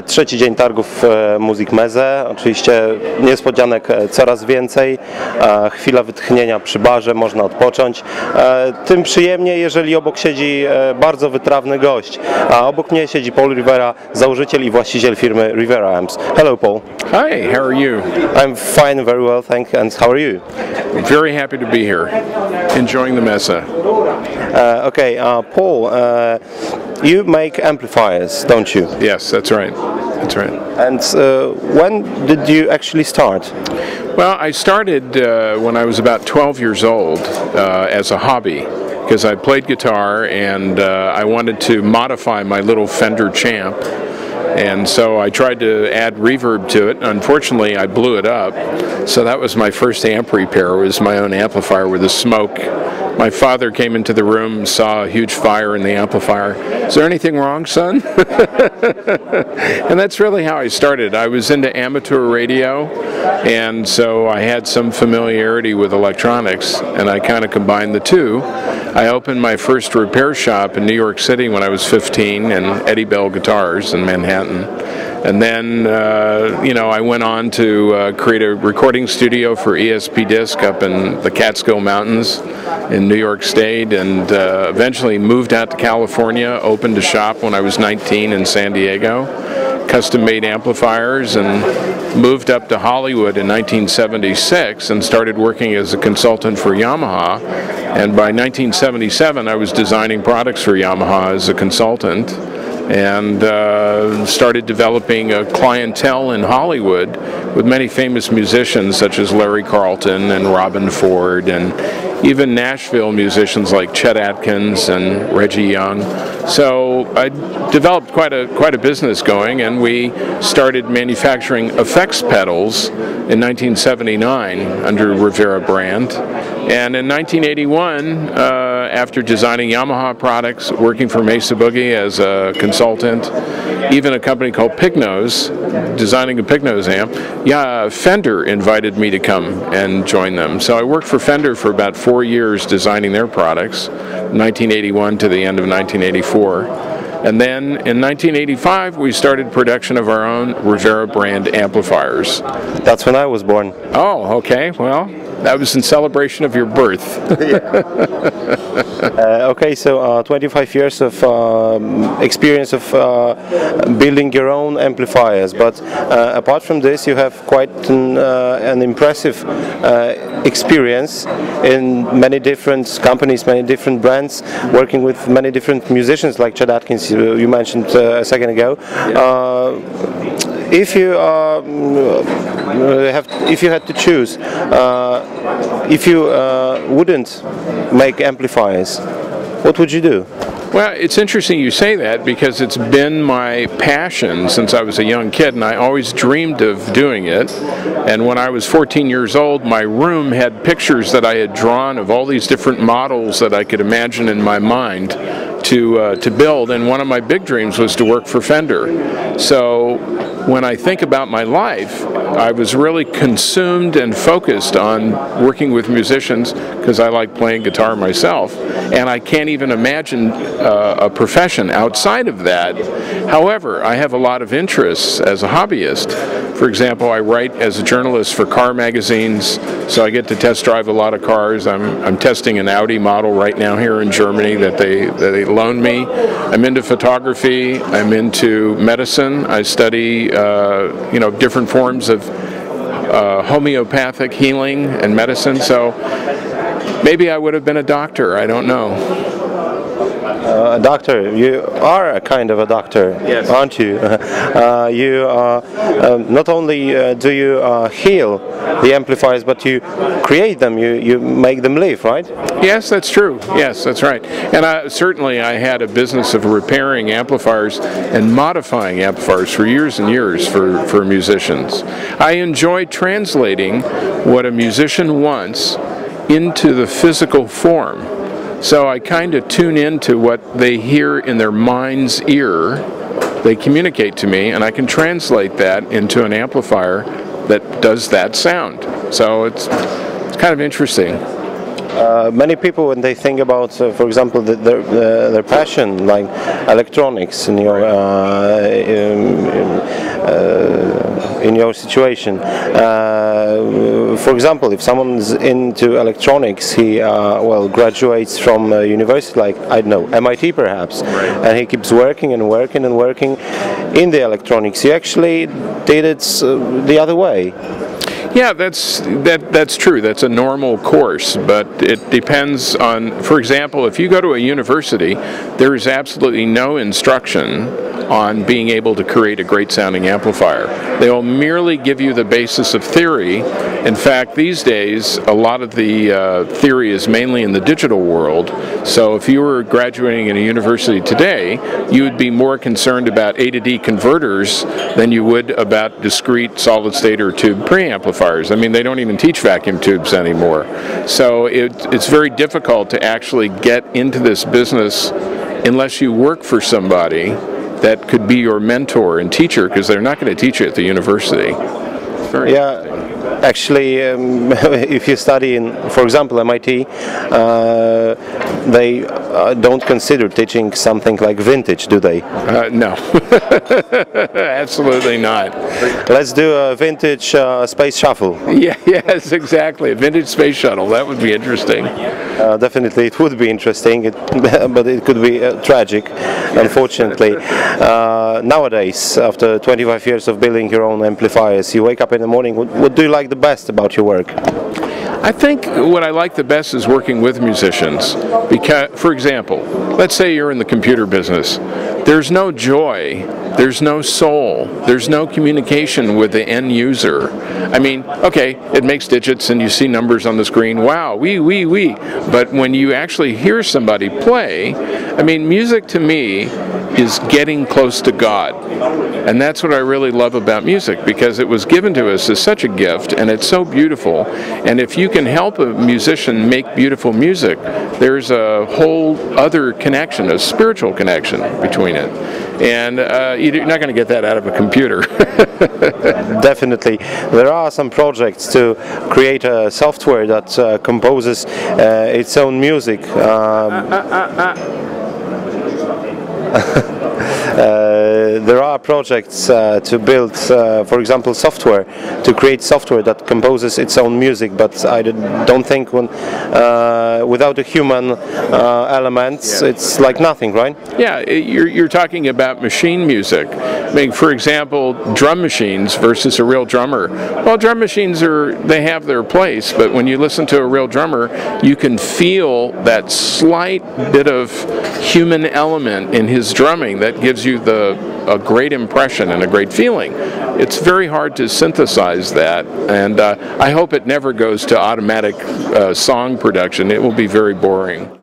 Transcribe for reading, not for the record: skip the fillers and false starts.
Trzeci dzień targów Musik Messe. Oczywiście niespodzianek coraz więcej. Chwila wytchnienia przy barze, można odpocząć. Tym przyjemniej, jeżeli obok siedzi bardzo wytrawny gość. A obok mnie siedzi Paul Rivera, założyciel i właściciel firmy Rivera Amps. Hello, Paul. Hi, how are you? I'm fine, very well, thank you. And how are you? Very happy to be here, enjoying the Messe. Okay, Paul, you make amplifiers, don't you? Yes, that's right. That's right. And when did you actually start? Well, I started when I was about 12 years old as a hobby, because I played guitar and I wanted to modify my little Fender Champ. And so I tried to add reverb to it. Unfortunately, I blew it up. So that was my first amp repair, was my own amplifier with the smoke. My father came into the room, saw a huge fire in the amplifier. Is there anything wrong, son? And that's really how I started. I was into amateur radio, and so I had some familiarity with electronics, and I kind of combined the two. I opened my first repair shop in New York City when I was 15, and Eddie Bell Guitars in Manhattan. And then, you know, I went on to create a recording studio for ESP Disc up in the Catskill Mountains in New York State, and eventually moved out to California, opened a shop when I was 19 in San Diego, custom-made amplifiers, and moved up to Hollywood in 1976 and started working as a consultant for Yamaha. And by 1977, I was designing products for Yamaha as a consultant, and started developing a clientele in Hollywood with many famous musicians such as Larry Carlton and Robin Ford, and even Nashville musicians like Chet Atkins and Reggie Young. So I developed quite a business going, and we started manufacturing effects pedals in 1979 under Rivera brand. And in 1981, after designing Yamaha products, working for Messe as a consultant, even a company called Pignose, designing a Pignose amp, Fender invited me to come and join them. So I worked for Fender for about 4 years designing their products, 1981 to the end of 1984. And then in 1985, we started production of our own Rivera brand amplifiers. That's when I was born. Oh, okay. Well, that was in celebration of your birth. Okay, so 25 years of experience of building your own amplifiers, but apart from this, you have quite an impressive experience in many different companies, many different brands, working with many different musicians like Chet Atkins, you mentioned a second ago. If you had to choose, if you wouldn't make amplifiers, what would you do? Well, it's interesting you say that, because it's been my passion since I was a young kid, and I always dreamed of doing it. And when I was 14 years old, my room had pictures that I had drawn of all these different models that I could imagine in my mind to build, and one of my big dreams was to work for Fender. So when I think about my life, I was really consumed and focused on working with musicians, because I like playing guitar myself, and I can't even imagine a profession outside of that. However, I have a lot of interests as a hobbyist. For example, I write as a journalist for car magazines, so I get to test drive a lot of cars. I'm testing an Audi model right now here in Germany that they loaned me. I'm into photography. I'm into medicine. I study you know, different forms of homeopathic healing and medicine. So maybe I would have been a doctor. I don't know. A doctor, you are a kind of a doctor, yes, aren't you? You not only do you heal the amplifiers, but you create them, you make them live, right? Yes, that's true. Yes, that's right. And certainly I had a business of repairing amplifiers and modifying amplifiers for years and years for musicians. I enjoy translating what a musician wants into the physical form. So I kind of tune into what they hear in their mind's ear. They communicate to me, and I can translate that into an amplifier that does that sound. So it's kind of interesting. Many people, when they think about, for example, their passion, like electronics, in your situation. For example, if someone's into electronics, he graduates from a university like, I don't know, MIT perhaps, and he keeps working and working and working in the electronics. He actually did it the other way. Yeah, that's true. That's a normal course, but it depends on, for example, if you go to a university, there is absolutely no instruction on being able to create a great sounding amplifier. They will merely give you the basis of theory. In fact, these days, a lot of the theory is mainly in the digital world. So if you were graduating in a university today, you would be more concerned about A to D converters than you would about discrete solid state or tube preamplifiers. I mean, they don't even teach vacuum tubes anymore. So it's very difficult to actually get into this business unless you work for somebody that could be your mentor and teacher, because they're not going to teach you at the university. Actually, if you study in, for example, MIT, they don't consider teaching something like vintage, do they? No, absolutely not. Let's do a vintage space shuttle. Yeah, yes, exactly. A vintage space shuttle. That would be interesting. Definitely, it would be interesting, but it could be tragic, unfortunately. Nowadays, after 25 years of building your own amplifiers, you wake up in the morning. What do you like the best about your work? I think what I like the best is working with musicians. Because, for example, let's say you're in the computer business. There's no joy, there's no soul, there's no communication with the end user. I mean, okay, it makes digits and you see numbers on the screen, wow, wee. But when you actually hear somebody play, I mean, music to me is getting close to God. And that's what I really love about music, because it was given to us as such a gift, and it's so beautiful. And if you can help a musician make beautiful music, there's a whole other connection, a spiritual connection between it. And you're not going to get that out of a computer. Definitely. There are some projects to create a software that composes its own music. There are projects to build, for example, software, to create software that composes its own music, but I don't think without the human elements, it's like nothing, right? Yeah, you're talking about machine music. I mean, for example, drum machines versus a real drummer. Well, drum machines they have their place, but when you listen to a real drummer, you can feel that slight bit of human element in his drumming that gives you a great impression and a great feeling. It's very hard to synthesize that, and I hope it never goes to automatic song production. It will be very boring.